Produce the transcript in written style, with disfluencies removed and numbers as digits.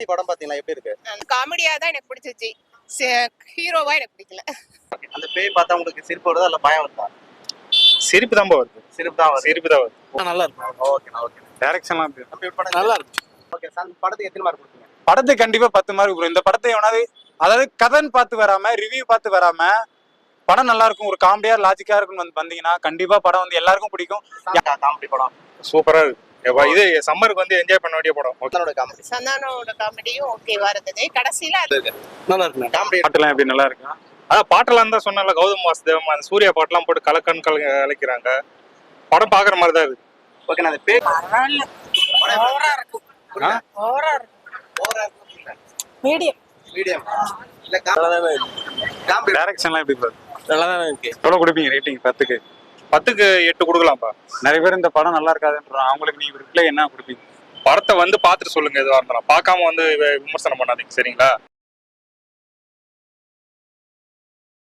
பாட்டி படம் பாத்தீங்களா, எப்படி இருக்கு? காமெடியா தான் எனக்கு பிடிச்சிச்சு. ஹீரோவா எனக்கு பிடிக்கல. அந்த பேய் பார்த்தா உங்களுக்கு சிரிப்பு வருதா இல்ல பயம் வருதா? சிரிப்பு தான் வருது. சிரிப்பு தான் வருது. சிரிப்பு தான் வருது. நல்லா இருக்கு. ஓகே. டைரக்ஷன்லாம் அப்படி ஒரு படம் நல்லா இருக்கு. ஓகே சார், இந்த படத்துக்கு எத்தனை மார்க் கொடுப்பீங்க? படத்துக்கு கண்டிப்பா 10 மார்க் ப்ரோ. இந்த படத்தை எவனாவது அதாவது கதைன்னு பார்த்து வராம ரிவ்யூ பார்த்து வராம படம் நல்லா இருக்கும், ஒரு காமெடியா லாஜிக்கா இருக்குன்னு வந்தீங்கன்னா கண்டிப்பா படம் வந்து எல்லாருக்கும் பிடிக்கும். காமெடி படம் சூப்பரா இருக்கு. இது சம்மருக்கு வந்து என்ஜாய் பண்ண வேண்டிய படம். காமெடி சந்தானோட காமெடியும் ஓகேவா இருந்தது. கடைசியில நல்லா இருக்கு. காமெடி பாட்டுலாம் எப்படி நல்லா இருக்கு. அதான் பாட்டெல்லாம் தான் சொன்னால, கௌதம் வாசுதேவ் அந்த சூர்யா பாட்டெல்லாம் போட்டு கலக்கிறாங்க. படம் பாக்குற மாதிரி தான் இருக்கு. ஓகே. நான் அந்த பேய் மீடியம் மீடியம் இல்ல காமெடி டைரக்ஷன்லாம் எப்படி ப்ரோ? நல்லா தான் இருக்கு. எவ்வளவு கொடுப்பீங்க ரேட்டிங் 10க்கு? 10க்கு 8 கொடுக்கலாம்ப்பா. நிறைய பேர் இந்த படம் நல்லா இருக்காதுன்றாங்க, அவங்களுக்கு நீங்க ரிப்ளை என்ன கொடுப்பீங்க? படத்தை வந்து பார்த்துட்டு சொல்லுங்க. எதுவாக இருந்தாலும் பார்க்காம வந்து விமர்சனம் பண்ணாதீங்க, சரிங்களா?